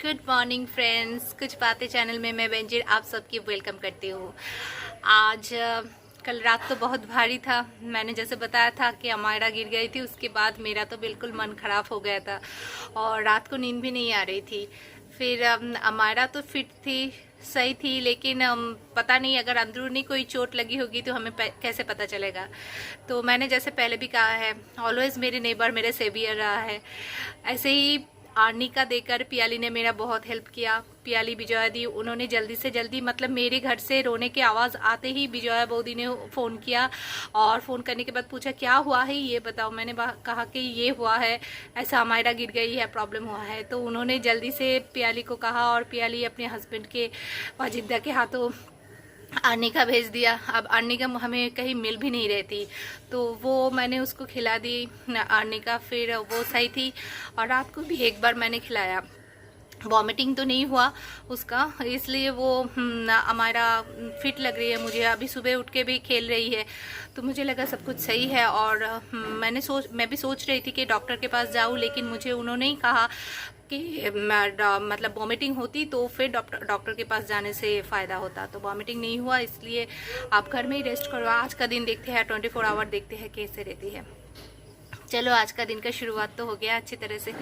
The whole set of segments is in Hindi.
गुड मॉर्निंग फ्रेंड्स, कुछ बातें चैनल में मैं बेंजीर आप सबकी वेलकम करती हूँ। आज कल रात तो बहुत भारी था। मैंने जैसे बताया था कि अमायरा गिर गई थी, उसके बाद मेरा तो बिल्कुल मन खराब हो गया था और रात को नींद भी नहीं आ रही थी। फिर अमायरा तो फिट थी, सही थी, लेकिन पता नहीं अगर अंदरूनी कोई चोट लगी होगी तो हमें कैसे पता चलेगा। तो मैंने जैसे पहले भी कहा है, ऑलवेज मेरे नेबर मेरे सेवियर रहा है। ऐसे ही आर्निका देकर पियाली ने मेरा बहुत हेल्प किया। पियाली विजया दी, उन्होंने जल्दी से जल्दी मतलब मेरे घर से रोने की आवाज़ आते ही विजया बोदी ने फ़ोन किया और फ़ोन करने के बाद पूछा क्या हुआ है ये बताओ। मैंने कहा कि ये हुआ है, ऐसा अमायरा गिर गई है, प्रॉब्लम हुआ है। तो उन्होंने जल्दी से पियाली को कहा और पियाली अपने हस्बैंड के वाजिदा के हाथों अर्निका भेज दिया। अब अर्निका हमें कहीं मिल भी नहीं रहती, तो वो मैंने उसको खिला दी अर्निका, फिर वो सही थी। और रात को भी एक बार मैंने खिलाया। वॉमिटिंग तो नहीं हुआ उसका, इसलिए वो हमारा फिट लग रही है मुझे। अभी सुबह उठ के भी खेल रही है, तो मुझे लगा सब कुछ सही है। और मैं भी सोच रही थी कि डॉक्टर के पास जाऊँ, लेकिन मुझे उन्होंने ही कहा कि मतलब वॉमिटिंग होती तो फिर डॉक्टर के पास जाने से फ़ायदा होता। तो वॉमिटिंग नहीं हुआ, इसलिए आप घर में ही रेस्ट करो। आज का दिन देखते हैं, 24 आवर देखते हैं कैसे रहती है। चलो आज का दिन का शुरुआत तो हो गया अच्छी तरह से,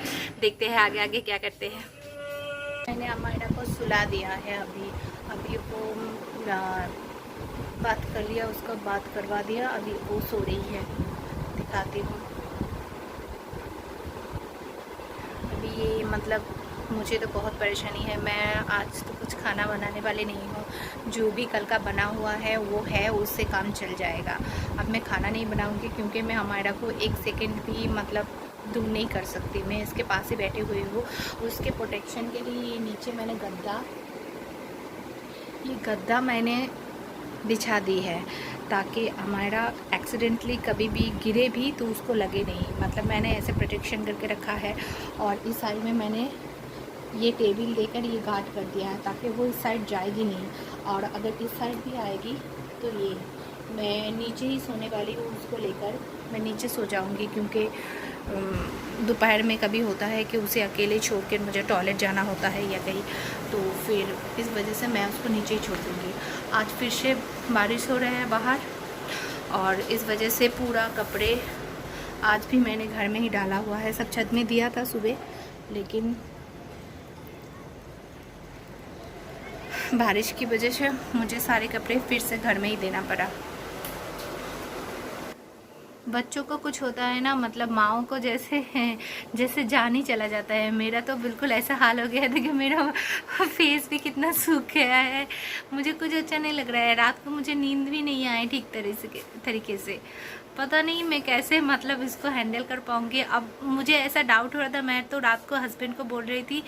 देखते हैं आगे आगे क्या करते हैं। मैंने अमायरा को सुला दिया है। अभी वो पूरा बात कर लिया, उसका बात करवा दिया, अभी वो सो रही है। दिखाती हूँ। अभी ये मतलब मुझे तो बहुत परेशानी है। मैं आज तो कुछ खाना बनाने वाली नहीं हूँ, जो भी कल का बना हुआ है वो है, उससे काम चल जाएगा। अब मैं खाना नहीं बनाऊँगी क्योंकि मैं अमायरा को एक सेकंड भी मतलब दूर नहीं कर सकती। मैं इसके पास ही बैठी हुई हूँ। उसके प्रोटेक्शन के लिए ये नीचे मैंने गद्दा मैंने बिछा दी है, ताकि हमारा एक्सीडेंटली कभी भी गिरे भी तो उसको लगे नहीं। मतलब मैंने ऐसे प्रोटेक्शन करके रखा है। और इस साइड में मैंने ये टेबल देकर ये गार्ड कर दिया है, ताकि वो इस साइड जाएगी नहीं। और अगर इस साइड भी आएगी तो ये मैं नीचे ही सोने वाली हूँ, उसको लेकर मैं नीचे सो जाऊँगी। क्योंकि दोपहर में कभी होता है कि उसे अकेले छोड़ कर मुझे टॉयलेट जाना होता है या कहीं, तो फिर इस वजह से मैं उसको नीचे ही छोड़ दूँगी। आज फिर से बारिश हो रहा है बाहर, और इस वजह से पूरा कपड़े आज भी मैंने घर में ही डाला हुआ है। सब छत में दिया था सुबह, लेकिन बारिश की वजह से मुझे सारे कपड़े फिर से घर में ही देना पड़ा। बच्चों को कुछ होता है ना, मतलब माओ को जैसे जान ही चला जाता है। मेरा तो बिल्कुल ऐसा हाल हो गया है कि मेरा फेस भी कितना सूख गया है। मुझे कुछ अच्छा नहीं लग रहा है। रात को मुझे नींद भी नहीं आई ठीक तरीके से। पता नहीं मैं कैसे मतलब इसको हैंडल कर पाऊँगी। अब मुझे ऐसा डाउट हो रहा था। मैं तो रात को हस्बैंड को बोल रही थी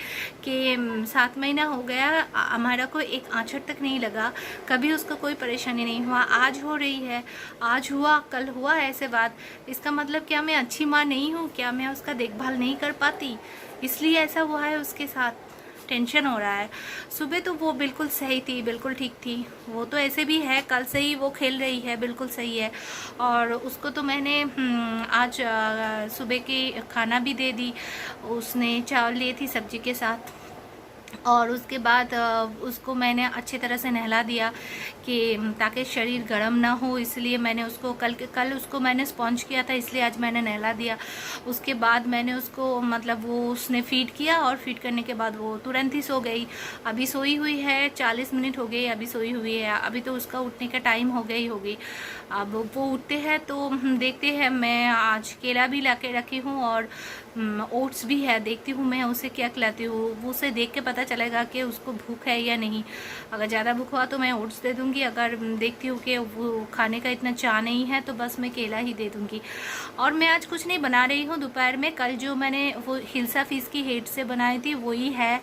कि 7 महीना हो गया, हमारा को एक आँचड़ तक नहीं लगा, कभी उसको कोई परेशानी नहीं हुआ। आज हो रही है, आज हुआ, कल हुआ, ऐसे बात। इसका मतलब क्या मैं अच्छी माँ नहीं हूँ? क्या मैं उसका देखभाल नहीं कर पाती, इसलिए ऐसा हुआ है उसके साथ? टेंशन हो रहा है। सुबह तो वो बिल्कुल सही थी, बिल्कुल ठीक थी। वो तो ऐसे भी है, कल से ही वो खेल रही है, बिल्कुल सही है। और उसको तो मैंने आज सुबह की खाना भी दे दी। उसने चावल लिए थी सब्जी के साथ। और उसके बाद उसको मैंने अच्छी तरह से नहला दिया कि ताकि शरीर गर्म ना हो, इसलिए मैंने उसको कल उसको मैंने स्पॉन्ज किया था, इसलिए आज मैंने नहला दिया। उसके बाद मैंने उसको मतलब वो उसने फीड किया, और फीड करने के बाद वो तुरंत ही सो गई। अभी सोई हुई है, 40 मिनट हो गए अभी सोई हुई है। अभी तो उसका उठने का टाइम हो गई होगी। अब वो उठते हैं तो देखते हैं। मैं आज केला भी ला के रखी हूँ और ओट्स भी है, देखती हूँ मैं उसे क्या खिलाती हूँ। वो उसे देख के पता चलेगा कि उसको भूख है या नहीं। अगर ज़्यादा भूख हुआ तो मैं ओट्स दे दूँगी, अगर देखती हूँ कि वो खाने का इतना चाह नहीं है तो बस मैं केला ही दे दूँगी। और मैं आज कुछ नहीं बना रही हूँ दोपहर में। कल जो मैंने वो हिल्सा फिश की हेड से बनाई थी वही है,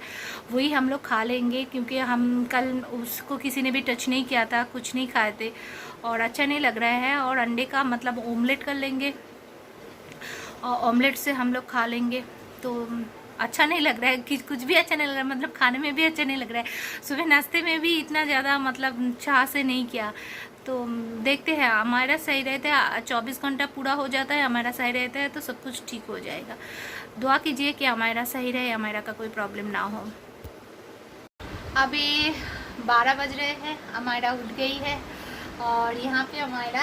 वही हम लोग खा लेंगे। क्योंकि हम कल उसको किसी ने भी टच नहीं किया था, कुछ नहीं खाए थे और अच्छा नहीं लग रहा है। और अंडे का मतलब ऑमलेट कर लेंगे, और ऑमलेट से हम लोग खा लेंगे। तो अच्छा नहीं लग रहा है कि कुछ भी अच्छा नहीं लग रहा है, मतलब खाने में भी अच्छा नहीं लग रहा है। सुबह नाश्ते में भी इतना ज़्यादा मतलब चाह से नहीं किया। तो देखते हैं, हमारा सही रहता है, 24 घंटा पूरा हो जाता है, हमारा सही रहता है तो सब कुछ ठीक हो जाएगा। दुआ कीजिए कि हमारा सही रहे, हमारा का कोई प्रॉब्लम ना हो। अभी 12 बज रहे हैं, अमायरा उठ गई है और यहाँ पे अमायरा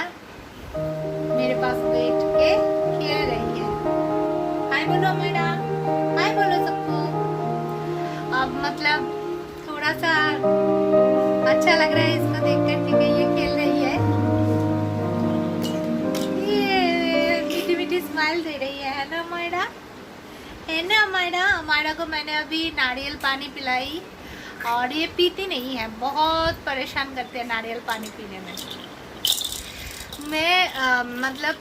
मेरे पास बैठ के खेल रही है। हाय बोलो अमायरा, हाय बोलो सबको। अब मतलब थोड़ा सा अच्छा लग रहा है इसको देख कर के ये खेल रही है, ये मीठी मीठी स्माइल दे रही है ना अमायरा, है ना अमायरा। अमायरा को मैंने अभी नारियल पानी पिलाई और ये पीती नहीं है, बहुत परेशान करते हैं नारियल पानी पीने में। मैं मतलब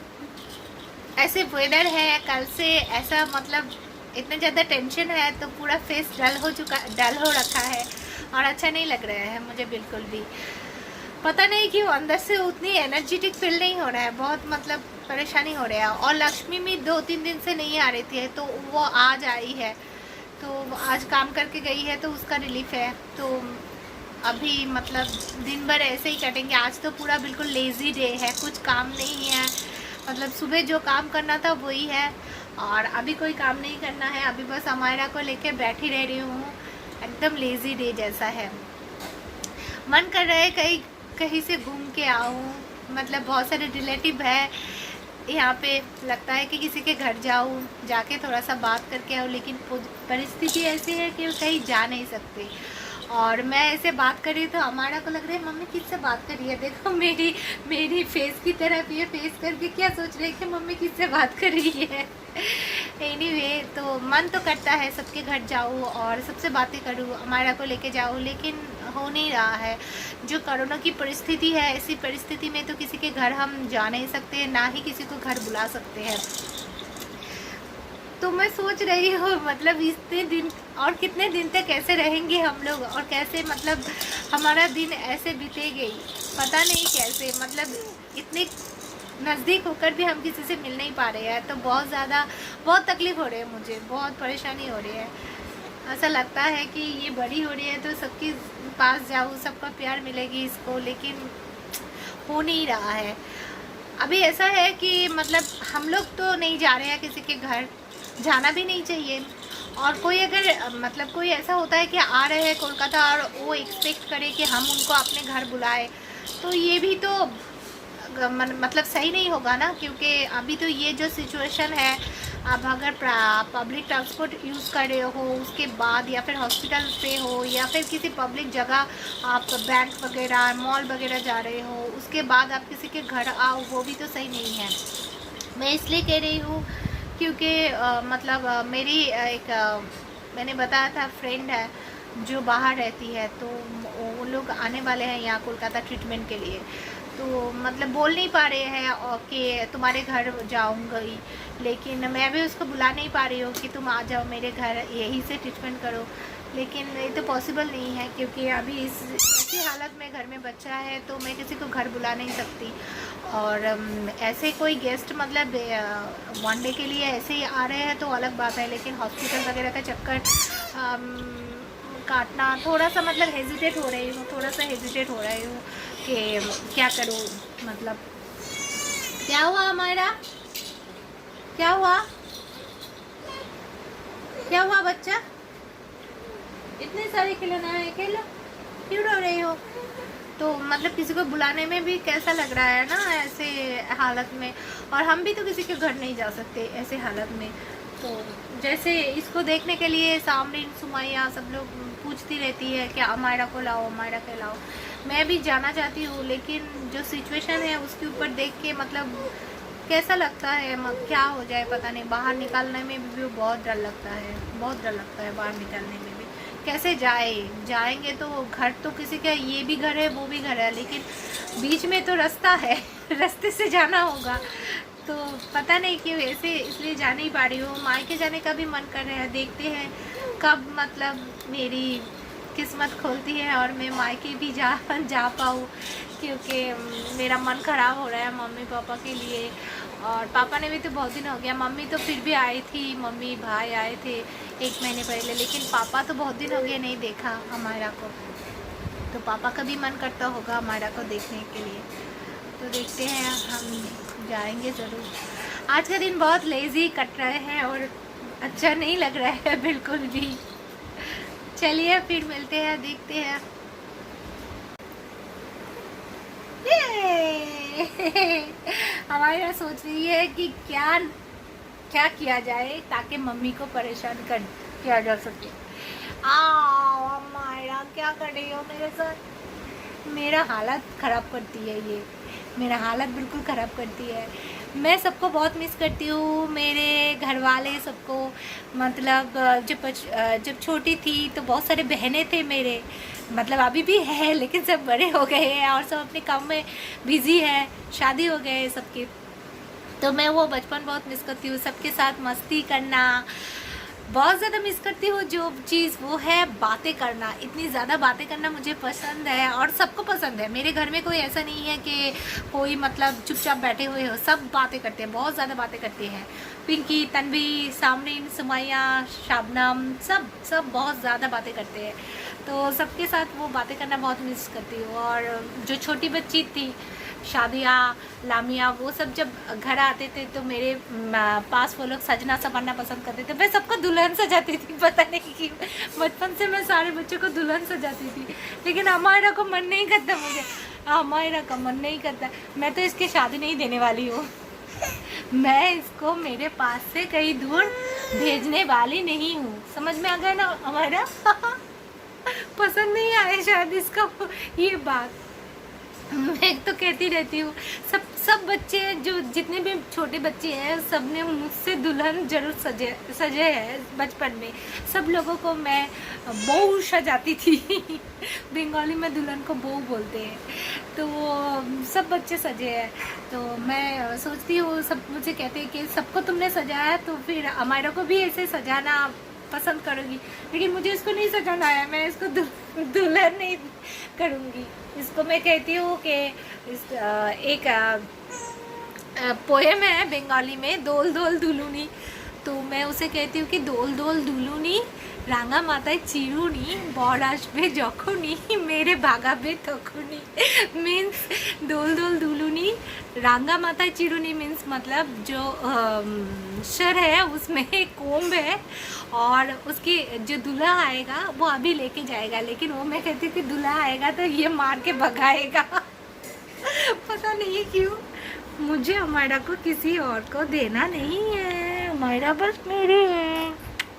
ऐसे वेदर है कल से, ऐसा मतलब इतना ज़्यादा टेंशन है तो पूरा फेस डल हो रखा है और अच्छा नहीं लग रहा है मुझे बिल्कुल भी। पता नहीं क्यों अंदर से उतनी एनर्जेटिक फील नहीं हो रहा है, बहुत मतलब परेशानी हो रहा है। और लक्ष्मी भी 2-3 दिन से नहीं आ रही थी तो वो आज आई है, तो आज काम करके गई है तो उसका रिलीफ है। तो अभी मतलब दिन भर ऐसे ही कटेंगे। आज तो पूरा बिल्कुल लेज़ी डे है, कुछ काम नहीं है, मतलब सुबह जो काम करना था वही है और अभी कोई काम नहीं करना है। अभी बस अमायरा को लेके बैठी रह रही हूँ, एकदम लेज़ी डे जैसा है। मन कर रहा है कहीं से घूम के आऊँ, मतलब बहुत सारे रिलेटिव है यहाँ पे, लगता है कि किसी के घर जाऊँ, जाके थोड़ा सा बात करके आऊँ, लेकिन परिस्थिति ऐसी है कि कहीं जा नहीं सकते। और मैं ऐसे बात कर रही तो हमारा को लग रहा है मम्मी किससे बात कर रही है, देखो मेरी फेस की तरफ ये फेस करके क्या सोच रही है कि मम्मी किससे बात कर रही है। एनीवे, तो मन तो करता है सबके घर जाऊँ और सबसे बातें करूँ, हमारा को लेके जाऊँ, लेकिन हो नहीं रहा है। जो कोरोना की परिस्थिति है, ऐसी परिस्थिति में तो किसी के घर हम जा नहीं सकते, ना ही किसी को घर बुला सकते हैं। तो मैं सोच रही हूँ मतलब इतने दिन और कितने दिन तक कैसे रहेंगे हम लोग और कैसे मतलब हमारा दिन ऐसे बीतेगी, पता नहीं कैसे। मतलब इतने नज़दीक होकर भी हम किसी से मिल नहीं पा रहे हैं, तो बहुत तकलीफ़ हो रही है मुझे, बहुत परेशानी हो रही है। ऐसा लगता है कि ये बड़ी हो रही है तो सबके पास जाऊँ, सबका प्यार मिलेगी इसको, लेकिन हो नहीं रहा है। अभी ऐसा है कि मतलब हम लोग तो नहीं जा रहे हैं किसी के घर, जाना भी नहीं चाहिए। और कोई अगर मतलब कोई ऐसा होता है कि आ रहे हैं कोलकाता और वो एक्सपेक्ट करे कि हम उनको अपने घर बुलाए, तो ये भी तो मतलब सही नहीं होगा ना, क्योंकि अभी तो ये जो सिचुएशन है, आप अगर पब्लिक ट्रांसपोर्ट यूज़ कर रहे हो उसके बाद, या फिर हॉस्पिटल पे हो, या फिर किसी पब्लिक जगह आप बैंक वगैरह मॉल वगैरह जा रहे हो, उसके बाद आप किसी के घर आओ, वो भी तो सही नहीं है। मैं इसलिए कह रही हूँ क्योंकि मतलब मेरी एक मैंने बताया था फ्रेंड है जो बाहर रहती है, तो वो लोग आने वाले हैं यहाँ कोलकाता ट्रीटमेंट के लिए। तो मतलब बोल नहीं पा रहे हैं और कि तुम्हारे घर जाऊँगी, लेकिन मैं भी उसको बुला नहीं पा रही हूँ कि तुम आ जाओ मेरे घर, यहीं से ट्रीटमेंट करो, लेकिन ये तो पॉसिबल नहीं है क्योंकि अभी ऐसी हालत में घर में बच्चा है, तो मैं किसी को घर बुला नहीं सकती। और ऐसे कोई गेस्ट मतलब 1 डे के लिए ऐसे ही आ रहे हैं तो अलग बात है, लेकिन हॉस्पिटल वगैरह का चक्कर काटना थोड़ा सा मतलब हेजिटेट हो रही हूँ, कि क्या करूँ। मतलब क्या हुआ हमारा, क्या हुआ बच्चा, इतने सारे खिलौना है, खेलो, क्यों रो रही हो। तो मतलब किसी को बुलाने में भी कैसा लग रहा है ना ऐसे हालत में, और हम भी तो किसी के घर नहीं जा सकते ऐसे हालत में। तो जैसे इसको देखने के लिए सामरीन, सुमैया सब लोग पूछती रहती है कि अमायरा को लाओ, अमायरा को लाओ। मैं भी जाना चाहती हूँ, लेकिन जो सिचुएशन है उसके ऊपर देख के मतलब कैसा लगता है, क्या हो जाए पता नहीं। बाहर निकलने में भी बहुत डर लगता है, बाहर निकलने में भी। कैसे जाएंगे तो घर तो किसी का, ये भी घर है वो भी घर है, लेकिन बीच में तो रास्ता है रास्ते से जाना होगा। तो पता नहीं क्यों ऐसे, इसलिए जा नहीं पा रही हूँ। मायके जाने का भी मन कर रहा है, देखते हैं कब मतलब मेरी किस्मत खोलती है और मैं मायके भी जा पाऊँ, क्योंकि मेरा मन ख़राब हो रहा है मम्मी पापा के लिए। और पापा ने भी तो बहुत दिन हो गया, मम्मी तो फिर भी आई थी, मम्मी भाई आए थे 1 महीने पहले, लेकिन पापा तो बहुत दिन हो गया नहीं देखा हमारा को। तो पापा का भी मन करता होगा हमारा को देखने के लिए। तो देखते हैं, हम जाएंगे ज़रूर। आज का दिन बहुत लेज़ी कट रहे हैं और अच्छा नहीं लग रहा है बिल्कुल भी। चलिए फिर मिलते हैं, देखते हैं। हमारी सोच रही है कि क्या क्या किया जाए ताकि मम्मी को परेशान कर किया जा सके। मायरा क्या कर रही हो मेरे साथ? मेरा हालत ख़राब करती है ये, मेरा हालत बिल्कुल ख़राब करती है। मैं सबको बहुत मिस करती हूँ, मेरे घर वाले सबको। मतलब जब छोटी थी तो बहुत सारे बहनें थे मेरे, मतलब अभी भी है लेकिन सब बड़े हो गए हैं और सब अपने काम में बिज़ी है, शादी हो गए सबके। तो मैं वो बचपन बहुत मिस करती हूँ, सबके साथ मस्ती करना बहुत ज़्यादा मिस करती हूँ। जो चीज़ वो है बातें करना, इतनी ज़्यादा बातें करना मुझे पसंद है और सबको पसंद है। मेरे घर में कोई ऐसा नहीं है कि कोई मतलब चुपचाप बैठे हुए हो, सब बातें करते हैं, बहुत ज़्यादा बातें करते हैं। पिंकी, तन्वी, सामरीन, सुमैया, शबनम, सब बहुत ज़्यादा बातें करते हैं। तो सबके साथ वो बातें करना बहुत मिस करती हूँ। और जो छोटी बच्ची थी शादिया, लामिया, वो सब जब घर आते थे तो मेरे पास वो लोग सजना संवरना पसंद करते थे। मैं सबको दुल्हन सजाती थी, पता नहीं क्यों। बचपन से मैं सारे बच्चों को दुल्हन सजाती थी, लेकिन हमारा को मन नहीं करता, मुझे हमारा का मन नहीं करता। मैं तो इसकी शादी नहीं देने वाली हूँ। मैं इसको मेरे पास से कहीं दूर भेजने वाली नहीं हूँ, समझ में आ गया ना? हमारा पसंद नहीं आए शायद इसका ये बात। मैं तो कहती रहती हूँ, सब बच्चे जो जितने भी छोटे बच्चे हैं सब ने मुझसे दुल्हन जरूर सजे हैं बचपन में। सब लोगों को मैं बहू सजाती थी। बंगाली में दुल्हन को बहू बोलते हैं। तो सब बच्चे सजे हैं, तो मैं सोचती हूँ, सब मुझे कहते हैं कि सबको तुमने सजाया तो फिर हमारा को भी ऐसे सजाना पसंद करूँगी। लेकिन मुझे इसको नहीं सजाना है, मैं इसको दुल्हन नहीं करूँगी। इसको मैं कहती हूँ कि एक पोएम है बंगाली में, दोल दोल दुलुनी। तो मैं उसे कहती हूँ कि दोल दोल दुलुनी রাঙা মাথায় চিরুনি বর আসবে যখনই मेरे भागाबे तखनी। मीन्स दोल दोल दुलुनी रांगा माथाय चिरुनी मीन्स मतलब जो सर है उसमें कोम्ब है और उसकी जो दूल्हा आएगा वो अभी लेके जाएगा, लेकिन वो मैं कहती हूँ कि दूल्हा आएगा तो ये मार के भगाएगा। पता नहीं क्यों मुझे हमारा को किसी और को देना नहीं है, हमारा बस मेरे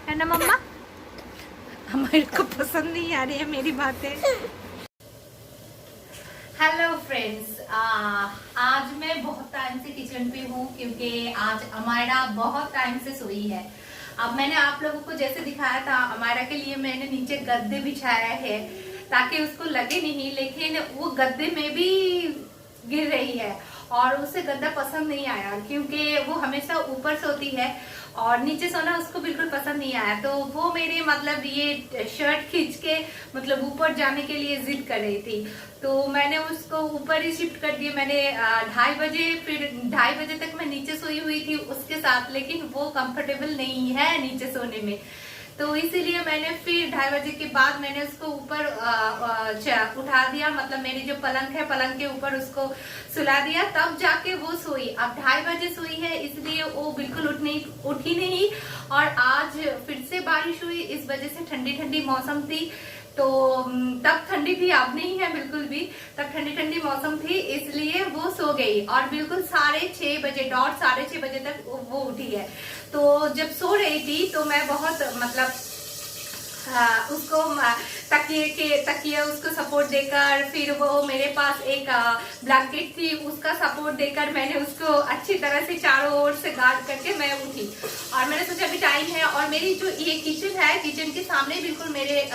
है ना मम्मा? हमारे को पसंद नहीं आ रही है मेरी बातें। हेलो फ्रेंड्स, आज मैं बहुत टाइम से किचन पे हूँ क्योंकि आज अमायरा बहुत टाइम से सोई है। अब मैंने आप लोगों को जैसे दिखाया था, अमायरा के लिए मैंने नीचे गद्दे बिछाया है ताकि उसको लगे नहीं, लेकिन वो गद्दे में भी गिर रही है और उसे गद्दा पसंद नहीं आया क्योंकि वो हमेशा ऊपर सोती है और नीचे सोना उसको बिल्कुल पसंद नहीं आया। तो वो मेरे मतलब ये शर्ट खींच के मतलब ऊपर जाने के लिए जिद कर रही थी, तो मैंने उसको ऊपर ही शिफ्ट कर दिया। मैंने 2:30 बजे, फिर 2:30 बजे तक मैं नीचे सोई हुई थी उसके साथ, लेकिन वो कंफर्टेबल नहीं है नीचे सोने में, तो इसीलिए मैंने फिर 2:30 बजे के बाद मैंने उसको ऊपर उठा दिया। मतलब मेरी जो पलंग है, पलंग के ऊपर उसको सुला दिया, तब जाके वो सोई। अब 2:30 बजे सोई है इसलिए वो बिल्कुल उठी नहीं। और आज फिर से बारिश हुई, इस वजह से ठंडी ठंडी मौसम थी। तो तब ठंडी थी, अब नहीं है बिल्कुल भी, तब ठंडी ठंडी मौसम थी इसलिए वो सो गई और बिल्कुल 6:30 बजे डॉट 6:30 बजे तक वो उठी है। तो जब सो रही थी तो मैं बहुत मतलब उसको तकिए उसको सपोर्ट देकर, फिर वो मेरे पास एक ब्लैंकेट थी उसका सपोर्ट देकर मैंने उसको अच्छी तरह से चारों ओर से गार्ड करके मैं उठी। और मैंने सोचा अभी टाइम है और मेरी जो ये किचन है, किचन के सामने बिल्कुल मेरे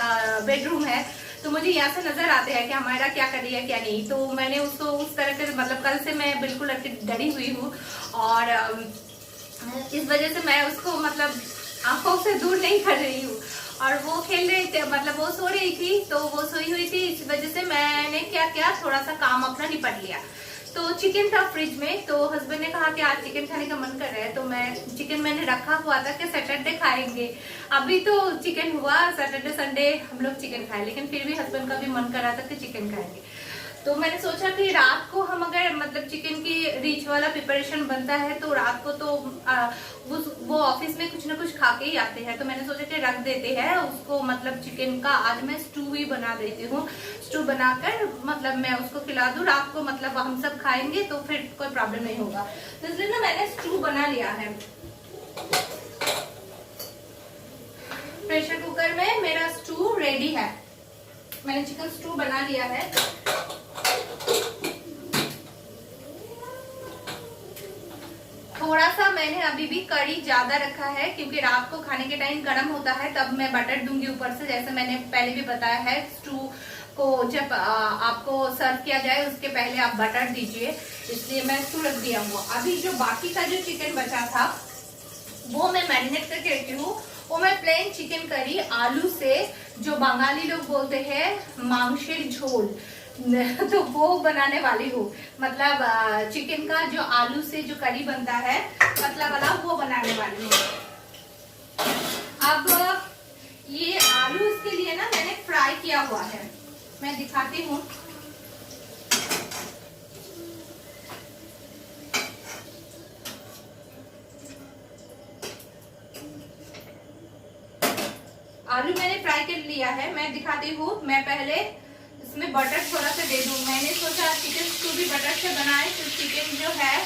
बेडरूम है, तो मुझे यहाँ से नजर आते हैं कि हमारा क्या कर रही है क्या नहीं। तो मैंने उसको उस तरह से मतलब कल से मैं बिल्कुल डरी हुई हूँ और इस वजह से मैं उसको मतलब आंखों से दूर नहीं कर रही हूँ। और वो खेल रहे थे, मतलब वो सो रही थी, तो वो सोई हुई थी, इस वजह से मैंने क्या किया, थोड़ा सा काम अपना निपट लिया। तो चिकन था फ्रिज में, तो हस्बैंड ने कहा कि आज चिकन खाने का मन कर रहा है, तो मैं चिकन मैंने रखा हुआ था कि सैटरडे खाएंगे। अभी तो चिकन हुआ, सैटरडे संडे हम लोग चिकन खाए, लेकिन फिर भी हस्बैंड का भी मन कर रहा था कि चिकन खाएंगे। तो मैंने सोचा कि रात को हम अगर मतलब चिकन की रिच वाला प्रिपरेशन बनता है तो रात को तो वो ऑफिस में कुछ ना कुछ खा के ही आते हैं, तो मैंने सोचा कि रख देते हैं उसको, मतलब चिकन का आज मैं स्टू ही बना देती हूँ। स्टू बनाकर मतलब मैं उसको खिला दूँ रात को, मतलब हम सब खाएंगे तो फिर कोई प्रॉब्लम नहीं होगा। तो इसलिए ना मैंने स्टू बना लिया है। प्रेशर कुकर में मेरा स्टू रेडी है, मैंने चिकन स्टू बना लिया है। थोड़ा सा मैंने अभी भी कड़ी ज्यादा रखा है क्योंकि रात को खाने के टाइम गर्म होता है, तब मैं बटर दूंगी ऊपर से, जैसे मैंने पहले भी बताया है। स्टू को जब आपको सर्व किया जाए उसके पहले आप बटर दीजिए, इसलिए मैं स्टू रख दिया हूँ। अभी जो बाकी का जो चिकन बचा था वो मैं मैरिनेट करके रखी हूँ। वो मैं प्लेन चिकन करी आलू से, जो बंगाली लोग बोलते हैं मांसेर झोल, तो वो बनाने वाली हूँ। मतलब चिकन का जो आलू से जो करी बनता है पतला वाला, वो बनाने वाली हूँ। अब ये आलू इसके लिए ना मैंने फ्राई किया हुआ है, मैं दिखाती हूँ। आलू मैंने फ्राई कर लिया है, मैं दिखाती हूँ। मैं पहले इसमें बटर थोड़ा सा दे दूँ, मैंने सोचा चिकन स्टू भी बटर से बनाए, तो चिकन जो है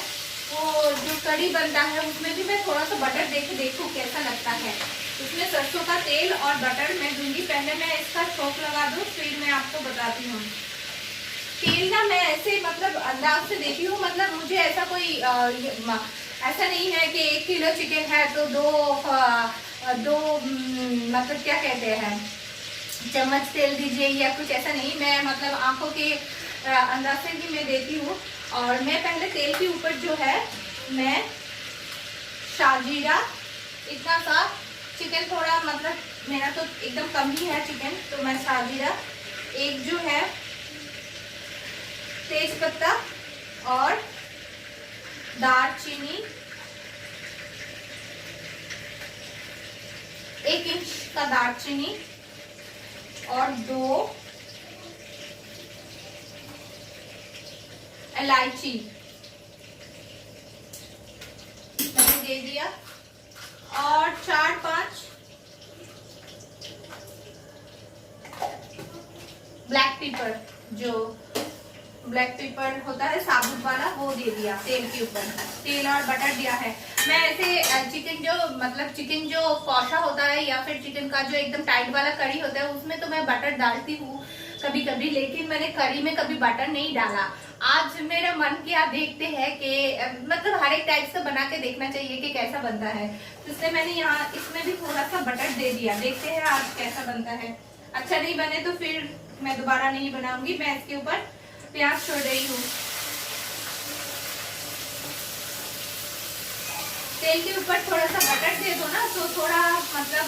वो जो कड़ी बनता है उसमें भी मैं थोड़ा सा बटर दे के देखूँ कैसा लगता है। उसमें सरसों का तेल और बटर मैं दूंगी। पहले मैं इसका छोंक लगा दूँ, फिर मैं आपको बताती हूँ। तेल ना मैं ऐसे मतलब अंदाज से देती हूँ, मतलब मुझे ऐसा कोई ऐसा नहीं है कि 1 किलो चिकन है तो दो मतलब क्या कहते हैं चम्मच तेल दीजिए या कुछ, ऐसा नहीं। मैं मतलब आंखों के अंदाज से ही मैं देती हूँ। और मैं पहले तेल के ऊपर जो है मैं शाजीरा, इतना सा चिकन थोड़ा मतलब मेरा तो एकदम कम ही है चिकन, तो मैं शाजीरा, एक जो है तेज पत्ता और दालचीनी, 1 इंच का दालचीनी और 2 इलायची मैंने दे दिया, और 4-5 ब्लैक पेपर, जो ब्लैक पेपर होता है साबुत वाला, वो दे दिया तेल के ऊपर। तेल और बटर दिया है। मैं ऐसे चिकन जो मतलब चिकन जो कौशा होता है या फिर चिकन का जो एकदम टाइट वाला करी होता है उसमें तो मैं बटर डालती हूँ कभी कभी, लेकिन मैंने करी में कभी बटर नहीं डाला। आज मेरा मन किया देखते हैं कि मतलब हर एक टाइप से बना के देखना चाहिए कि कैसा बनता है, तो इसलिए मैंने यहाँ इसमें भी थोड़ा सा बटर दे दिया। देखते हैं आज कैसा बनता है। अच्छा नहीं बने तो फिर मैं दोबारा नहीं बनाऊंगी। मैं इसके ऊपर प्याज छोड़ रही हूँ। तेल के ऊपर थोड़ा सा बटर दे दो ना तो थोड़ा मतलब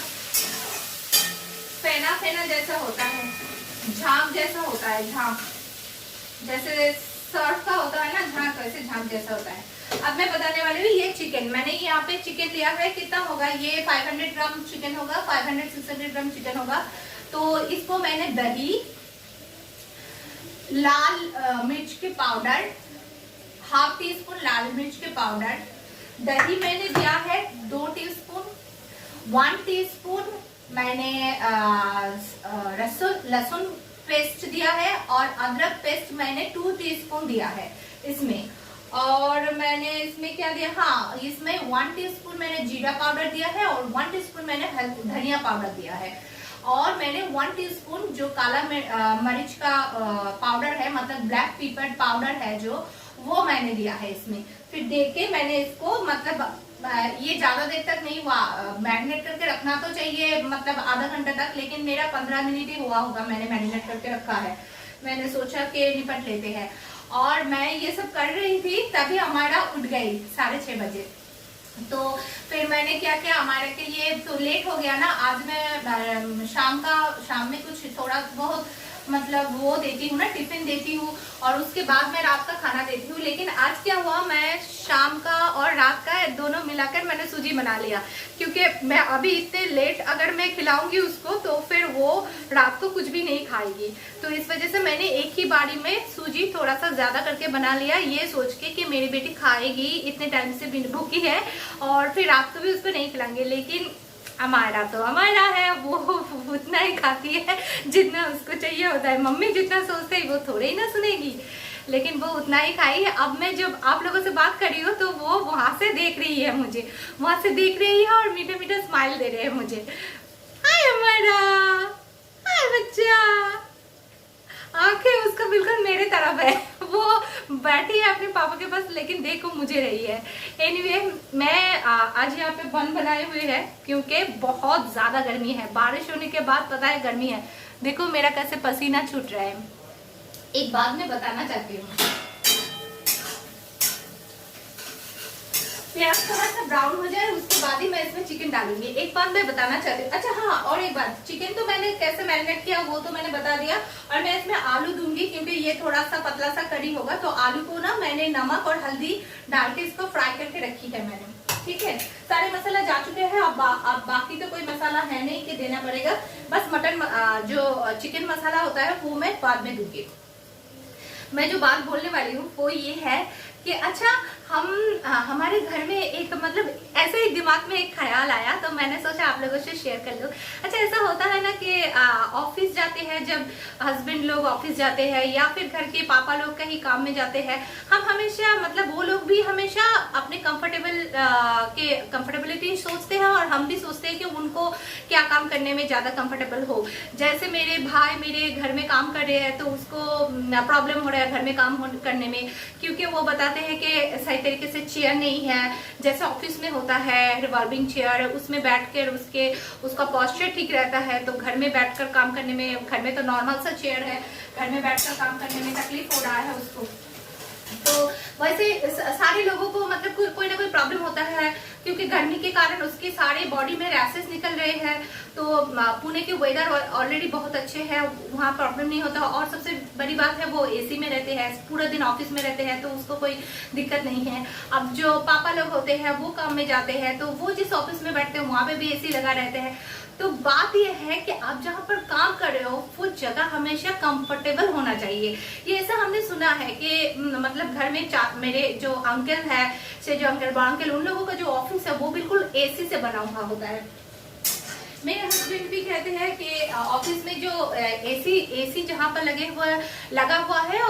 फेना फेना जैसा होता है, झाग जैसा होता है, झाग जैसे सर्फ का होता है ना झाग, वैसे झाग जैसा होता है। अब मैं बताने वाली हूँ ये चिकन, मैंने यहाँ पे चिकन लिया है, कितना होगा ये 500 ग्राम चिकन होगा, 500-600 ग्राम चिकन होगा। तो इसको मैंने दही, लाल मिर्च के पाउडर, ½ टीस्पून लाल मिर्च के पाउडर, दही मैंने दिया है 2 टीस्पून, 1 टीस्पून मैंने लहसुन पेस्ट दिया है, और अदरक पेस्ट मैंने 2 टीस्पून दिया है इसमें। और मैंने इसमें क्या दिया, हाँ इसमें 1 टीस्पून मैंने जीरा पाउडर दिया है और 1 टीस्पून मैंने धनिया पाउडर दिया है, और मैंने 1 टीस्पून जो काला मिर्च का पाउडर है, मतलब ब्लैक पेपर पाउडर है जो, वो मैंने दिया है इसमें। फिर देके मैंने इसको मतलब ये ज्यादा देर तक नहीं हुआ, मैरिनेट करके रखना तो चाहिए मतलब आधा घंटा तक, लेकिन मेरा 15 मिनट ही हुआ होगा मैंने मैरिनेट करके रखा है। मैंने सोचा कि निपट लेते हैं, और मैं ये सब कर रही थी तभी हमारा उठ गई 6:30 बजे। तो फिर मैंने क्या किया, हमारे के लिए तो लेट हो गया ना, आज मैं शाम में कुछ थोड़ा बहुत मतलब वो देती हूँ ना, टिफिन देती हूँ, और उसके बाद मैं रात का खाना देती हूँ। लेकिन आज क्या हुआ, मैं शाम का और रात का दोनों मिलाकर मैंने सूजी बना लिया, क्योंकि मैं अभी इतने लेट अगर मैं खिलाऊंगी उसको तो फिर वो रात को कुछ भी नहीं खाएगी। तो इस वजह से मैंने एक ही बारी में सूजी थोड़ा सा ज्यादा करके बना लिया, ये सोच के कि मेरी बेटी खाएगी, इतने टाइम से भूखी है और फिर रात को भी उसको नहीं खिलाएंगे। लेकिन हमारा तो हमारा है, वो उतना ही खाती है जितना उसको चाहिए होता है। मम्मी जितना सोचते है वो थोड़े ही ना सुनेगी, लेकिन वो उतना ही खाई है। अब मैं जब आप लोगों से बात कर रही हूँ तो वो वहां से देख रही है मुझे, वहां से देख रही है और मीठा मीठा स्माइल दे रहे हैं मुझे। हाय हमारा, हाय बच्चा, आंखें उसका बिल्कुल मेरे तरफ है, वो बैठी है अपने पापा के पास लेकिन देखो मुझे रही है। एनीवे मैं आज यहाँ पे बन बनाए हुए है क्योंकि बहुत ज्यादा गर्मी है, बारिश होने के बाद पता है गर्मी है। देखो मेरा कैसे पसीना छूट रहा है। एक बात मैं बताना चाहती हूँ, प्याज थोड़ा सा ब्राउन हो जाए उसके बाद ही मैं इसमें चिकन डालूंगी। एक बात मैं बताना चाहती हूँ, अच्छा हाँ और एक बात, चिकन तो मैंने कैसे मैरिनेट किया वो तो मैंने बता दिया, और मैं इसमें आलू दूंगी क्योंकि ये थोड़ा सा पतला सा करी होगा। तो आलू को ना मैंने नमक और हल्दी डाल के इसको फ्राई करके रखी है मैंने, ठीक है। सारे मसाला जा चुके हैं, अब बाकी तो कोई मसाला है नहीं कि देना पड़ेगा, बस मटन जो चिकन मसाला होता है वो मैं बाद में दूंगी। मैं जो बात बोलने वाली हूँ वो ये है कि अच्छा हमारे घर में एक मतलब ऐसे ही दिमाग में एक ख्याल आया तो मैंने सोचा आप लोगों से शेयर कर लूं। अच्छा ऐसा होता है ना कि ऑफिस जाते हैं, जब हस्बैंड लोग ऑफिस जाते हैं या फिर घर के पापा लोग कहीं काम में जाते हैं, हम हमेशा मतलब वो लोग भी हमेशा अपने कंफर्टेबिलिटी सोचते हैं और हम भी सोचते हैं कि उनको क्या काम करने में ज्यादा कंफर्टेबल हो। जैसे मेरे भाई मेरे घर में काम कर रहे हैं तो उसको प्रॉब्लम हो रहा है घर में काम करने में, क्योंकि वो बताते हैं कि सही तरीके से चेयर नहीं है, जैसे ऑफिस में होता है रिवॉल्विंग चेयर, उसमें बैठकर उसका पोस्चर ठीक रहता है। तो घर में बैठकर काम करने में, घर में तो नॉर्मल सा चेयर है, घर में बैठकर काम करने में तकलीफ हो रहा है उसको। तो वैसे सारे लोगों को मतलब कोई ना कोई प्रॉब्लम होता है, क्योंकि गर्मी के कारण उसके सारे बॉडी में रैशेस निकल रहे हैं। तो पुणे के वेदर ऑलरेडी बहुत अच्छे हैं, वहाँ प्रॉब्लम नहीं होता। और सबसे बड़ी बात है वो एसी में रहते हैं, पूरा दिन ऑफिस में रहते हैं तो उसको कोई दिक्कत नहीं है। अब जो पापा लोग होते हैं वो काम में जाते हैं तो वो जिस ऑफिस में बैठते हैं वहां पे भी एसी लगा रहते हैं। तो बात यह है कि आप जहाँ पर काम कर रहे हो वो जगह हमेशा कंफर्टेबल होना चाहिए। ये ऐसा हमने सुना है कि मतलब घर में मेरे जो अंकल है से जो अंकल बड़ा अंकल, उन लोगों का जो ऑफिस है वो बिल्कुल एसी से बना हुआ होता है। मेरे हस्बैंड भी कहते हैं कि ऑफिस में जो एसी जहाँ पर लगा हुआ है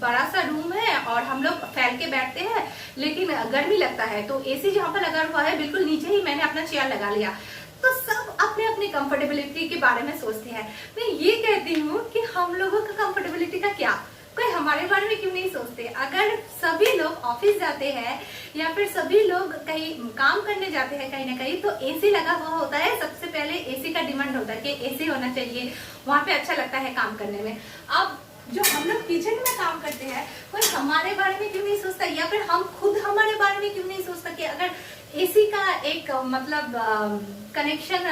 बड़ा सा रूम है और हम लोग फैल के बैठते हैं लेकिन गर्मी लगता है, तो एसी जहाँ पर लगा हुआ है बिल्कुल नीचे ही मैंने अपना चेयर लगा लिया। तो सब अपने अपने कंफर्टेबिलिटी के बारे में सोचते हैं। मैं ये कहती हूँ कि हम लोगों का कंफर्टेबिलिटी का क्या, कोई हमारे बारे में क्यों नहीं सोचते। अगर सभी लोग ऑफिस जाते हैं या फिर सभी लोग कहीं काम करने जाते हैं कहीं ना कहीं, तो एसी लगा हुआ होता है, सबसे पहले एसी का डिमांड होता है कि एसी होना चाहिए, वहां पे अच्छा लगता है काम करने में। अब जो हम लोग किचन में काम करते हैं कोई हमारे बारे में क्यों नहीं सोचता, या फिर हम खुद हमारे बारे में क्यों नहीं सोचता कि अगर एसी का एक मतलब कनेक्शन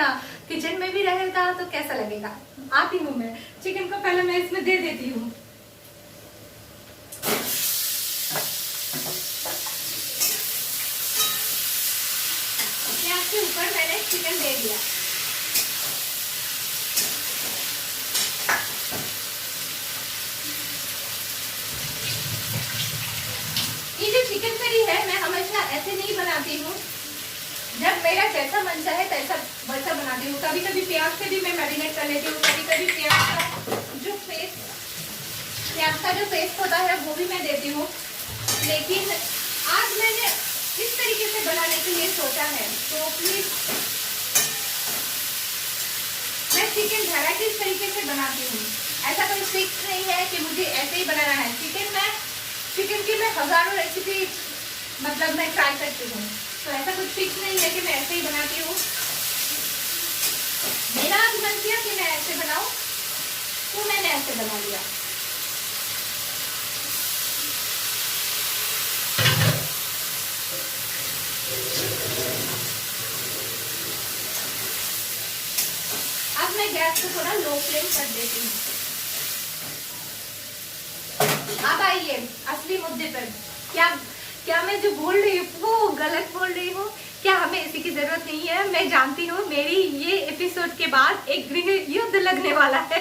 किचन में भी रहेगा तो कैसा लगेगा। आती हूँ मैं, चिकन को पहले मैं इसमें दे देती हूँ। प्याज के ऊपर मैंने चिकन दे दिया। ये जो चिकन करी है मैं हमेशा ऐसे नहीं बनाती हूँ, जब मेरा जैसा मन चाहे वैसा बनाती हूँ। कभी कभी प्याज से भी मैं मैरिनेट कर लेती हूँ, कभी कभी प्याज का जो पेस्ट होता है वो भी मैं देती हूँ। लेकिन आज मैंने इस तरीके से बनाने के लिए सोचा है, तो प्लीज मैं चिकन वेराइटी इस तरीके से बनाती हूँ। ऐसा कोई फिक्स नहीं है कि मुझे ऐसे ही बनाना है। चिकन की मैं हजारों रेसिपी मतलब मैं ट्राई करती हूँ, तो ऐसा कुछ फिक्स नहीं है कि मैं ऐसे ही बनाती हूँ। मेरा आज मन किया कि मैं ऐसे बनाऊं तो मैंने ऐसे बना लिया। अब मैं गैस को थोड़ा लो फ्लेम कर देती हूँ। आइए असली मुद्दे पर। क्या क्या मैं जो बोल रही हूँ वो गलत बोल रही हूँ? क्या हमें एसी की जरूरत नहीं है? मैं जानती हूँ मेरी ये एपिसोड के बाद एक गृह युद्ध लगने वाला है।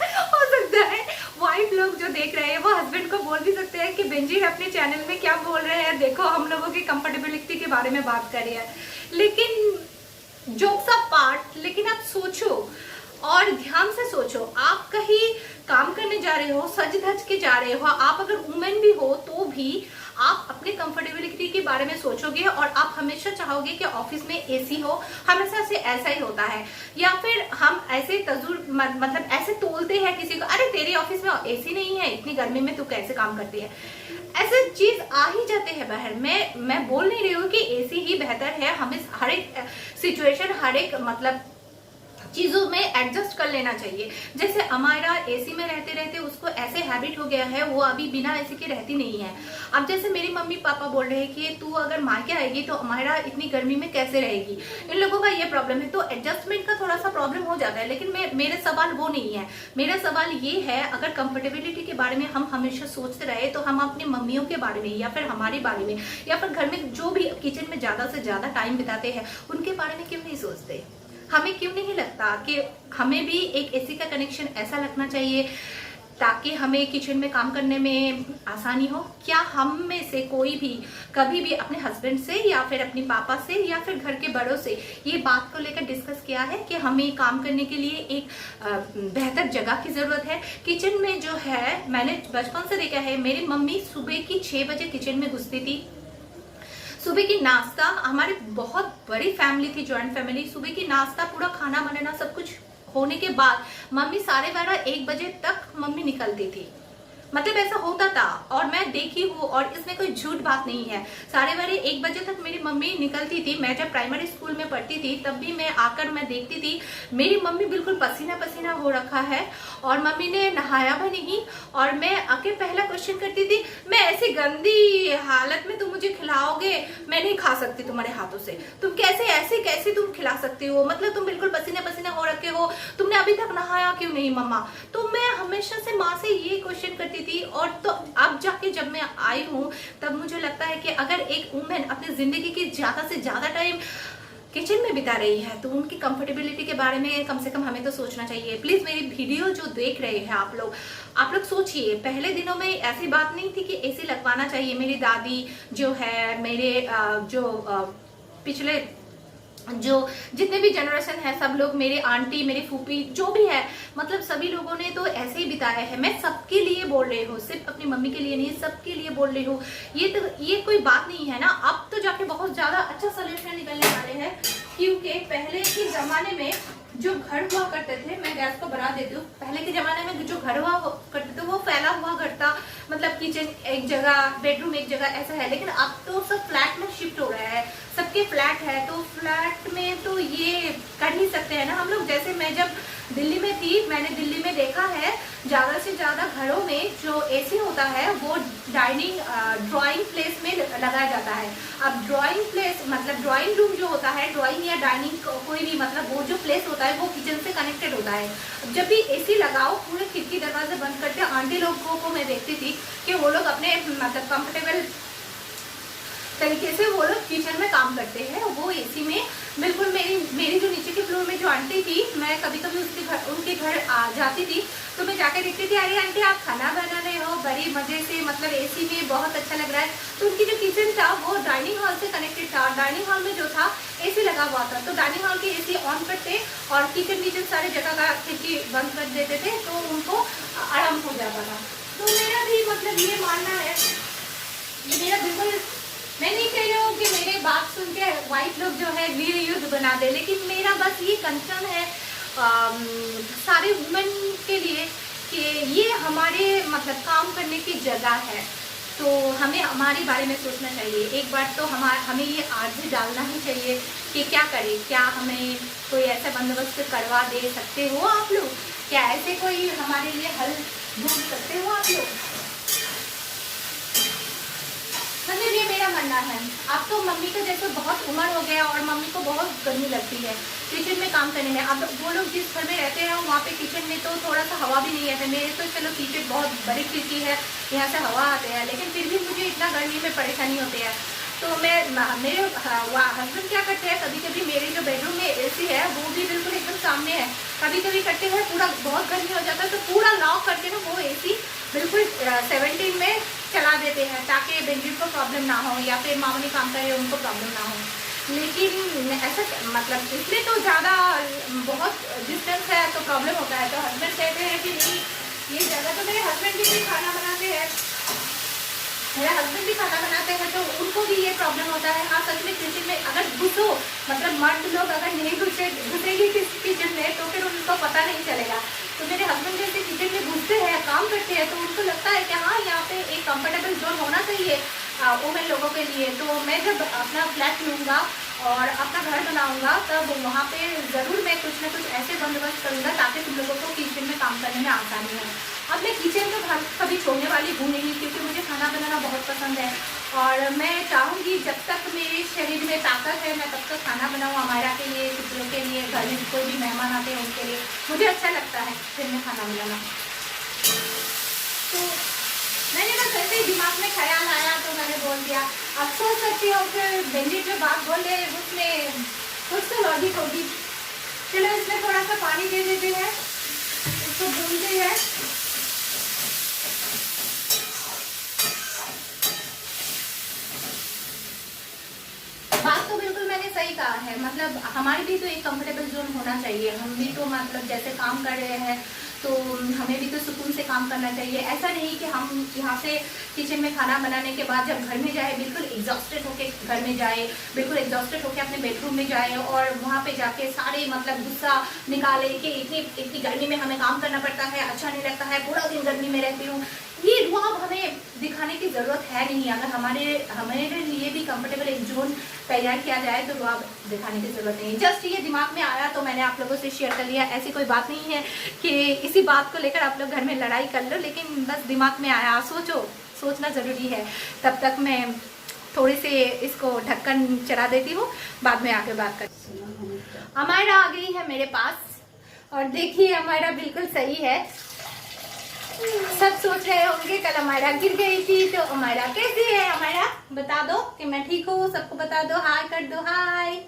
हो सकता है वाइफ लोग जो देख रहे हैं वो हस्बैंड को बोल भी सकते हैं कि बेंजी अपने चैनल में क्या बोल रहे हैं, देखो हम लोगों की कंफर्टेबिलिटी के बारे में बात कर रही है। लेकिन जोक्स अ पार्ट, लेकिन आप सोचो और ध्यान से सोचो, आप कहीं काम करने जा रहे हो, सज धज के जा रहे हो, आप अगर वुमेन भी हो तो भी आप अपने कंफर्टेबिलिटी के बारे में सोचोगे और आप हमेशा चाहोगे कि ऑफिस में एसी हो। हमेशा से ऐसा ही होता है। या फिर हम ऐसे मतलब ऐसे तोलते हैं किसी को, अरे तेरे ऑफिस में एसी नहीं है, इतनी गर्मी में तू कैसे काम करती है। ऐसे चीज आ ही जाते हैं बाहर। मैं बोल नहीं रही हूँ कि एसी ही बेहतर है, हमें हर एक सिचुएशन, हर एक मतलब चीजों में एडजस्ट कर लेना चाहिए। जैसे हमारा एसी में रहते रहते उसको ऐसे हैबिट हो गया है, वो अभी बिना एसी के रहती नहीं है। अब जैसे मेरी मम्मी पापा बोल रहे हैं कि तू अगर मायके आएगी तो हमारा इतनी गर्मी में कैसे रहेगी, इन लोगों का ये प्रॉब्लम है, तो एडजस्टमेंट का थोड़ा सा प्रॉब्लम हो जाता है। लेकिन मेरे सवाल वो नहीं है। मेरा सवाल ये है, अगर कंफर्टेबिलिटी के बारे में हम हमेशा सोचते रहे तो हम अपनी मम्मियों के बारे में या फिर हमारे बारे में या फिर घर में जो भी किचन में ज्यादा से ज्यादा टाइम बिताते हैं उनके बारे में क्यों नहीं सोचते? हमें क्यों नहीं लगता कि हमें भी एक एसी का कनेक्शन ऐसा लगना चाहिए ताकि हमें किचन में काम करने में आसानी हो? क्या हम में से कोई भी कभी भी अपने हस्बैंड से या फिर अपने पापा से या फिर घर के बड़ों से ये बात को लेकर डिस्कस किया है कि हमें काम करने के लिए एक बेहतर जगह की जरूरत है? किचन में जो है, मैंने बचपन से देखा है, मेरी मम्मी सुबह की 6 बजे किचन में घुसती थी। सुबह की नाश्ता, हमारी बहुत बड़ी फैमिली थी, जॉइंट फैमिली। सुबह की नाश्ता, पूरा खाना बनाना, सब कुछ होने के बाद मम्मी 12:30-1 बजे तक मम्मी निकलती थी। मतलब ऐसा होता था और मैं देखी हूँ और इसमें कोई झूठ बात नहीं है। 12:30-1 बजे तक मेरी मम्मी निकलती थी। मैं जब प्राइमरी स्कूल में पढ़ती थी तब भी मैं आकर मैं देखती थी मेरी मम्मी बिल्कुल पसीना पसीना हो रखा है और मम्मी ने नहाया भी नहीं। और मैं आके पहला क्वेश्चन करती थी, मैं ऐसी गंदी हालत में तुम मुझे खिलाओगे? मैं नहीं खा सकती तुम्हारे हाथों से। तुम कैसे तुम खिला सकती हो? मतलब तुम बिल्कुल पसीना पसीना हो रखे हो, तुमने अभी तक नहाया क्यों नहीं मम्मा? तो मैं हमेशा से माँ से ये क्वेश्चन करती थी। और तो अब जाके जब मैं आई हूँ तब मुझे लगता है कि अगर एक वुमेन अपनी जिंदगी की ज्यादा से ज्यादा टाइम किचन में बिता रही है तो उनकी कंफर्टेबिलिटी के बारे में कम से कम हमें तो सोचना चाहिए। प्लीज मेरी वीडियो जो देख रहे हैं आप लोग सोचिए, पहले दिनों में ऐसी बात नहीं थी कि एसी लगवाना चाहिए। मेरी दादी जो है, मेरे पिछले जो जितने भी जनरेशन है सब लोग, मेरे आंटी, मेरे फूफी जो भी है, मतलब सभी लोगों ने तो ऐसे ही बिताया है। मैं सबके लिए बोल रही हूँ, सिर्फ अपनी मम्मी के लिए नहीं, सबके लिए बोल रही हूँ। ये कोई बात नहीं है ना। अब तो जाके बहुत ज्यादा अच्छा सोल्यूशन निकलने वाले हैं, क्योंकि पहले के जमाने में जो घर हुआ करते थे, मैं गैस को बढ़ा देती हूँ, पहले के जमाने में जो घर हुआ करते थे वो फैला हुआ घर था। मतलब किचन एक जगह, बेडरूम एक जगह, ऐसा है। लेकिन अब तो सब फ्लैट में शिफ्ट हो रहा है, सबके फ्लैट है, तो फ्लैट में तो ये कर ही सकते हैं ना हम लोग। जैसे मैं जब दिल्ली में थी, मैंने दिल्ली में देखा है ज्यादा से ज्यादा घरों में जो एसी होता है वो ड्राइंग प्लेस में लगाया जाता है। अब ड्राइंग प्लेस मतलब ड्राइंग रूम जो होता है, ड्राइंग या डाइनिंग कोई भी, मतलब वो जो प्लेस होता है वो किचन से कनेक्टेड होता है। जब भी एसी लगाओ पूरे खिड़की दरवाजे बंद करते हैं। आंटी लोगों को मैं देखती थी कि वो लोग अपने मतलब कंफर्टेबल तरीके से वो लोग किचन में काम करते हैं, वो एसी में। बिल्कुल मेरी जो नीचे के फ्लोर में जो आंटी थी, मैं कभी कभी उनके घर आ जाती थी तो मैं जाकर देखती थी, अरे आंटी आप खाना बना रहे हो बड़ी मजे से, मतलब एसी में बहुत अच्छा लग रहा है। तो उनकी जो किचन था वो डाइनिंग हॉल से कनेक्टेड था। डाइनिंग हॉल में जो था एसी लगा हुआ था, तो डाइनिंग हॉल के एसी ऑन करते और किचन सारे जगह का खिड़की बंद कर देते थे तो उनको आराम हो जाता था। तो मेरा भी मतलब ये मानना है, ये मेरा बिल्कुल, मैं नहीं कह रही हूँ कि मेरे बात सुन के वाइफ लोग जो है गृह युद्ध बना दे, लेकिन मेरा बस ये कंसर्न है सारे वुमेन के लिए कि ये हमारे मतलब काम करने की जगह है, तो हमें हमारे बारे में सोचना चाहिए। एक बार तो हमें ये आर्जी डालना ही चाहिए कि क्या करें, क्या हमें कोई ऐसा बंदोबस्त करवा दे सकते हो आप लोग? क्या ऐसे कोई हमारे लिए हल ढूंढ सकते हो आप लोग? मतलब ये मेरा मानना है। अब तो मम्मी का जैसे बहुत उम्र हो गया और मम्मी को बहुत गर्मी लगती है किचन में काम करने में। अब वो लोग जिस घर में रहते हैं वहाँ पे किचन में तो थोड़ा सा हवा भी नहीं है। मेरे तो चलो किचन बहुत बड़ी खिड़की है, यहाँ से हवा आते हैं, लेकिन फिर भी मुझे इतना गर्मी में परेशानी होती है। तो मेरे हस्बैंड क्या करते हैं, कभी कभी मेरे जो बेडरूम में एसी है वो भी बिल्कुल एकदम सामने है, कभी कभी करते हैं पूरा बहुत गर्मी हो जाता है तो पूरा लॉक करके ना वो एसी बिल्कुल 17 में चला देते हैं ताकि बेंजी को प्रॉब्लम ना हो या फिर मामूली काम करे उनको प्रॉब्लम ना हो। लेकिन ऐसा मतलब इसमें तो ज़्यादा बहुत डिस्टेंस है तो प्रॉब्लम होता है। तो हस्बैंड कहते हैं कि नहीं ये जगह, तो मेरे हस्बैंड भी खाना बनाते हैं, मेरा हस्बैंड भी खाना बनाते हैं तो उनको भी ये प्रॉब्लम होता है। हाँ सच में किचन में अगर घुसो, मतलब मर्द लोग अगर नहीं घुसेगी किचन में तो फिर उनको पता नहीं चलेगा। तो मेरे हस्बैंड जैसे किचन में घुसते हैं काम करते हैं तो उनको लगता है कि हाँ यहाँ पे एक कंफर्टेबल जोन होना चाहिए वुमेन लोगों के लिए। तो मैं जब अपना फ्लैट लूँगा और अपना घर बनाऊंगा तब वहाँ पे ज़रूर मैं कुछ ना कुछ ऐसे बंदोबस्त करूँगा ताकि तुम लोगों को किचन में काम करने में आसानी हो। अब मैं किचन को कभी छोड़ने वाली हूँ नहीं, क्योंकि मुझे खाना बनाना बहुत पसंद है और मैं चाहूँगी जब तक मेरे शरीर में ताकत है मैं तब तक खाना बनाऊँ हमारा के लिए, कुछ के लिए, घर में कोई भी मेहमान आते हैं उनके लिए। मुझे अच्छा लगता है किचन में खाना बनाना। तो मैंने बस ऐसे ही दिमाग में ख्याल आया तो मैंने बोल दिया। अब सोच सकती हो फिर बेंजी जो बात बोले उसमें कुछ तो लॉजिक होगी। चलो इसमें थोड़ा सा पानी दे देते हैं, इसको भूनते हैं। बात तो बिल्कुल मैंने सही कहा है, मतलब हमारे भी तो एक कंफर्टेबल जोन होना चाहिए। हम भी तो मतलब जैसे काम कर रहे हैं तो हमें भी तो सुकून से काम करना चाहिए। ऐसा नहीं कि हम यहाँ से किचन में खाना बनाने के बाद जब घर में जाए बिल्कुल एग्जॉस्टेड होके घर में जाए, बिल्कुल एग्जॉस्टेड होके अपने बेडरूम में जाए और वहाँ पे जाके सारे मतलब गुस्सा निकाले कि इतनी गर्मी में हमें काम करना पड़ता है, अच्छा नहीं लगता है, पूरा दिन गर्मी में रहती हूँ। ये रुआब हमें दिखाने की ज़रूरत है नहीं। अगर हमारे लिए भी कंफर्टेबल एक जोन तैयार किया जाए तो रुआब दिखाने की ज़रूरत नहीं है। जस्ट ये दिमाग में आया तो मैंने आप लोगों से शेयर कर लिया। ऐसी कोई बात नहीं है कि इसी बात को लेकर आप लोग घर में लड़ाई कर लो, लेकिन बस दिमाग में आया। सोचना ज़रूरी है। तब तक मैं थोड़ी से इसको ढक्कन चला देती हूँ, बाद में आके बात करती। हमारा आ गई है मेरे पास और देखिए हमारा बिल्कुल सही है। सब सोच रहे होंगे कल हमारा गिर गई थी, तो हमारा कैसी है? हमारा बता दो कि मैं ठीक हूँ, सबको बता दो, हाय कर दो, हाय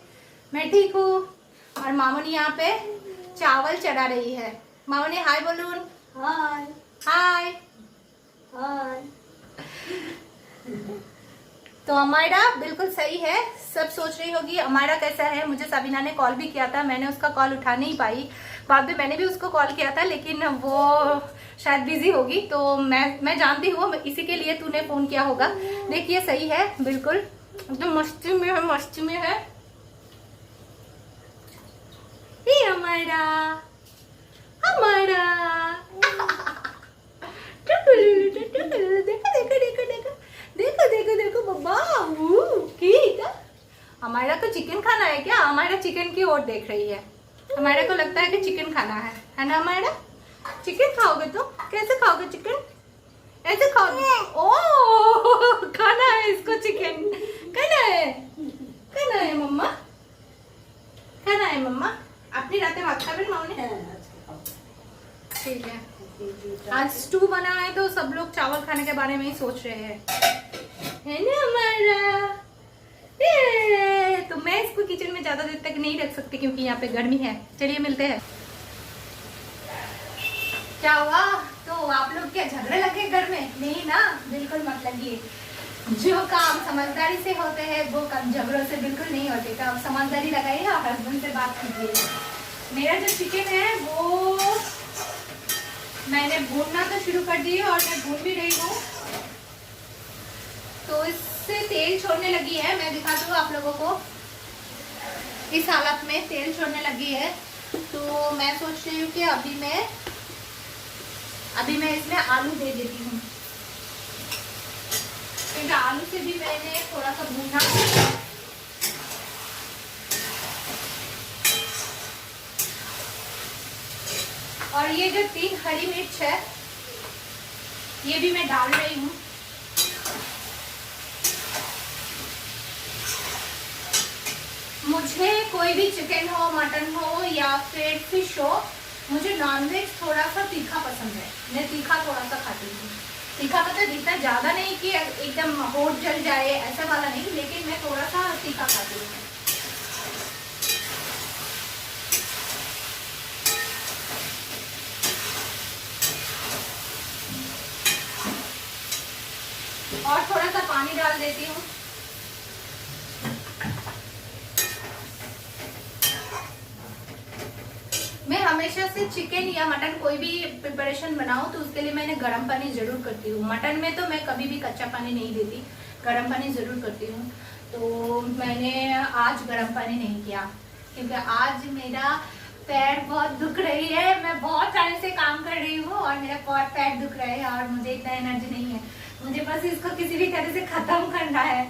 मैं ठीक हूँ। और मामूनी यहाँ पे चावल चढ़ा रही है। मामूनी हाय बोलूं, हाय हाय हाय। तो हमारा बिल्कुल सही है। सब सोच रही होगी हमारा कैसा है। मुझे साबिना ने कॉल भी किया था, मैंने उसका कॉल उठा नहीं पाई। बाद में मैंने भी उसको कॉल किया था लेकिन वो शायद बिजी होगी। तो मैं जानती हूँ इसी के लिए तूने फोन किया होगा। देखिए सही है बिल्कुल, एकदम मस्ती में है, मस्ती में है। ये हमारा देखो बब्बा, हमारा को चिकन खाना है क्या? हमारा चिकन की ओर देख रही है। हमारा को लगता है कि चिकन खाना है ना? हमारा चिकन खाओगे तो कैसे खाओगे? चिकन ऐसे खाओगे? ओ खाना है इसको, चिकन खाना है मम्मा, खाना है मम्मा। अपनी रातें भात खाबेन मामने? ठीक है। आज स्टू बना है तो सब लोग चावल खाने के बारे में ही सोच रहे हैं, है ना हमारा? तो मैं इसको किचन में ज्यादा देर तक नहीं रख सकती क्योंकि यहाँ पे गर्मी है। चलिए मिलते हैं। क्या हुआ? तो आप लोग क्या झगड़े लगे घर में? नहीं ना, बिल्कुल मत लगिए। जो काम समझदारी से होते हैं वो काम झगड़ों से बिल्कुल नहीं होते। तो आप समझदारी लगाइए और हस्बैंड से बात कीजिए। मेरा जो चिकन है वो मैंने भूनना तो शुरू कर दी है और मैं भून भी रही हूँ। तो इससे तेल छोड़ने लगी है। मैं दिखाती हूँ आप लोगों को। इस हालत में तेल छोड़ने लगी है। तो मैं सोच रही हूँ कि अभी मैं इसमें आलू दे देती हूँ, क्योंकि आलू से भी मैंने थोड़ा सा भूना। और ये जो 3 हरी मिर्च है ये भी मैं डाल रही हूँ। मुझे कोई भी चिकन हो, मटन हो या फिर फिश हो, मुझे नॉनवेज थोड़ा सा तीखा पसंद है। मैं तीखा थोड़ा सा खाती हूँ। तीखा मतलब इतना ज़्यादा नहीं कि एकदम होठ जल जाए, ऐसा वाला नहीं, लेकिन मैं थोड़ा सा तीखा खाती हूँ। और थोड़ा सा पानी डाल देती हूँ। मैं हमेशा से चिकन या मटन कोई भी प्रिपरेशन बनाऊं तो उसके लिए मैंने गर्म पानी जरूर करती हूँ। मटन में तो मैं कभी भी कच्चा पानी नहीं देती, गर्म पानी जरूर करती हूँ। तो मैंने आज गर्म पानी नहीं किया क्योंकि आज मेरा पैर बहुत दुख रही है। मैं बहुत टाइम से काम कर रही हूँ और मेरा बहुत पैर दुख रहा है और मुझे इतना एनर्जी नहीं है। मुझे बस इसको किसी भी तरह से खत्म करना है।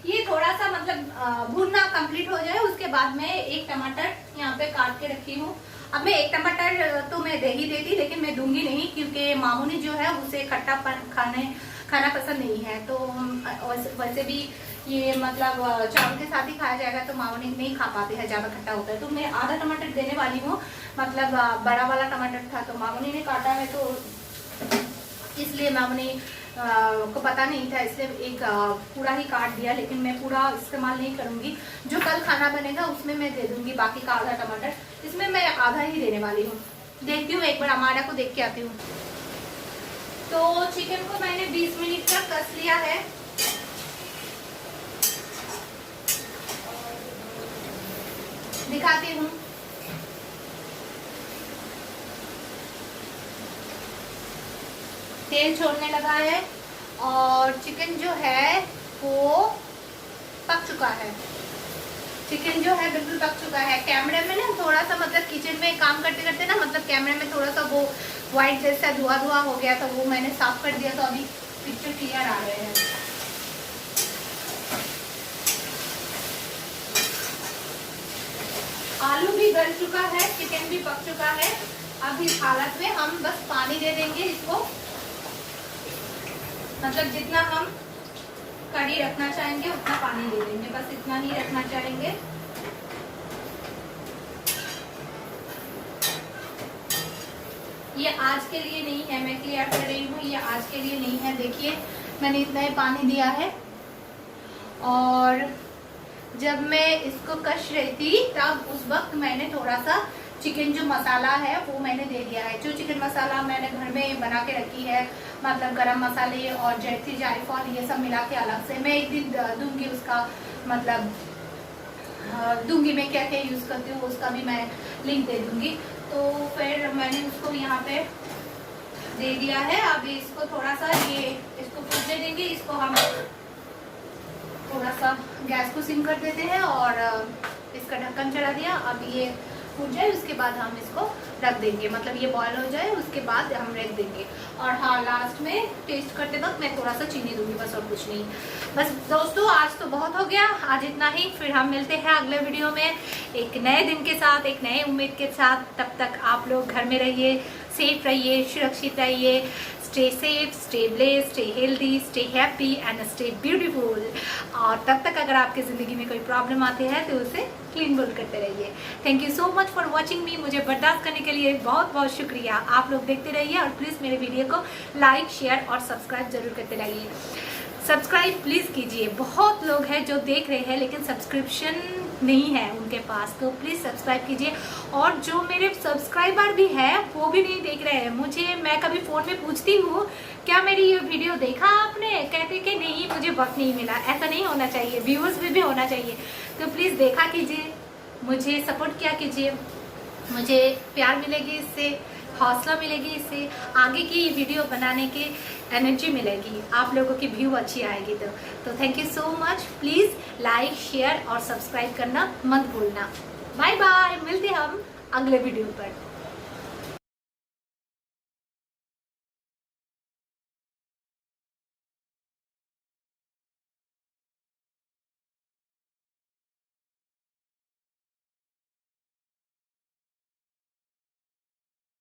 ये थोड़ा सा मतलब भूनना कंप्लीट हो जाए उसके बाद मैं एक टमाटर यहाँ पे काट के रखी हूँ। अब मैं एक टमाटर तो मैं दे ही देती, लेकिन मैं दूंगी नहीं क्योंकि मामूनी जो है उसे खट्टा खाना पसंद नहीं है। तो वैसे भी ये मतलब चावल के साथ ही खाया जाएगा तो मामूनी नहीं खा पाते हैं, ज्यादा खट्टा होता है। तो मैं आधा टमाटर देने वाली हूँ, मतलब बड़ा वाला टमाटर था तो मामूनी ने काटा है, तो इसलिए मामूनी को पता नहीं था, इसलिए एक पूरा ही काट दिया। लेकिन मैं पूरा इस्तेमाल नहीं करूंगी, जो कल खाना बनेगा उसमें मैं दे दूंगी बाकी का आधा टमाटर। इसमें मैं आधा ही देने वाली हूँ। देखती हूँ, एक बार हमारा को देख के आती हूँ। तो चिकन को मैंने 20 मिनट तक कस लिया है। दिखाती हूँ। तेल छोड़ने लगा है और चिकन जो है वो पक चुका है। चिकन जो है बिल्कुल पक चुका है। कैमरे में ना थोड़ा सा मतलब किचन में काम करते करते ना मतलब कैमरे में थोड़ा सा वो व्हाइट जैसा धुआं धुआं हो गया था, वो मैंने साफ कर दिया, तो अभी पिक्चर क्लियर आ रहे हैं। आलू भी गल चुका है, चिकन भी पक चुका है। अब इस हालत में हम बस पानी दे देंगे इसको, मतलब जितना हम कड़ी रखना चाहेंगे उतना पानी दे देंगे, बस इतना ही रखना चाहेंगे। ये आज के लिए नहीं है, मैं क्लियर कर रही हूँ, ये आज के लिए नहीं है। देखिए मैंने इतना ही पानी दिया है और जब मैं इसको कश रही थी तब उस वक्त मैंने थोड़ा सा चिकन जो मसाला है वो मैंने दे दिया है। जो चिकन मसाला मैंने घर में बना के रखी है, मतलब गरम मसाले और जैतून जायफल ये सब मिला के अलग से, मैं एक दिन दूंगी उसका, मतलब दूंगी मैं क्या क्या यूज़ करती हूँ उसका भी मैं लिंक दे दूंगी। तो फिर मैंने उसको यहाँ पे दे दिया है। अभी इसको थोड़ा सा ये इसको फूटने देंगे। इसको हम थोड़ा सा गैस को सिम कर देते हैं और इसका ढक्कन चढ़ा दिया। अब ये फूट जाए उसके बाद हम इसको रख देंगे, मतलब ये बॉयल हो जाए उसके बाद हम रख देंगे। और हाँ, लास्ट में टेस्ट करते वक्त मैं थोड़ा सा चीनी दूंगी, बस और कुछ नहीं। बस दोस्तों आज तो बहुत हो गया, आज इतना ही। फिर हम मिलते हैं अगले वीडियो में एक नए दिन के साथ, एक नए उम्मीद के साथ। तब तक आप लोग घर में रहिए, सेफ रहिए, सुरक्षित रहिए। Stay safe, stay blessed, stay healthy, stay happy and stay beautiful. और तब तक अगर आपकी ज़िंदगी में कोई प्रॉब्लम आती है तो उसे क्लीन बोल करते रहिए। Thank you so much for watching मी। मुझे बर्दाश्त करने के लिए बहुत बहुत शुक्रिया। आप लोग देखते रहिए और प्लीज़ मेरे वीडियो को लाइक, शेयर और सब्सक्राइब जरूर करते रहिए। सब्सक्राइब प्लीज़ कीजिए। बहुत लोग हैं जो देख रहे हैं लेकिन सब्सक्रिप्शन नहीं है उनके पास, तो प्लीज़ सब्सक्राइब कीजिए। और जो मेरे सब्सक्राइबर भी हैं वो भी नहीं देख रहे हैं मुझे। मैं कभी फ़ोन में पूछती हूँ क्या मेरी ये वीडियो देखा आपने, कहते कि नहीं मुझे वक्त नहीं मिला। ऐसा नहीं होना चाहिए, व्यूअर्स भी होना चाहिए। तो प्लीज़ देखा कीजिए, मुझे सपोर्ट किया कीजिए, मुझे प्यार मिलेगी इससे, हौसला मिलेगी इससे, आगे की वीडियो बनाने की एनर्जी मिलेगी, आप लोगों की व्यू अच्छी आएगी। तो thank you so much. Please like, share और सब्सक्राइब करना मत भूलना। बाय बाय, मिलते हम अगले वीडियो पर।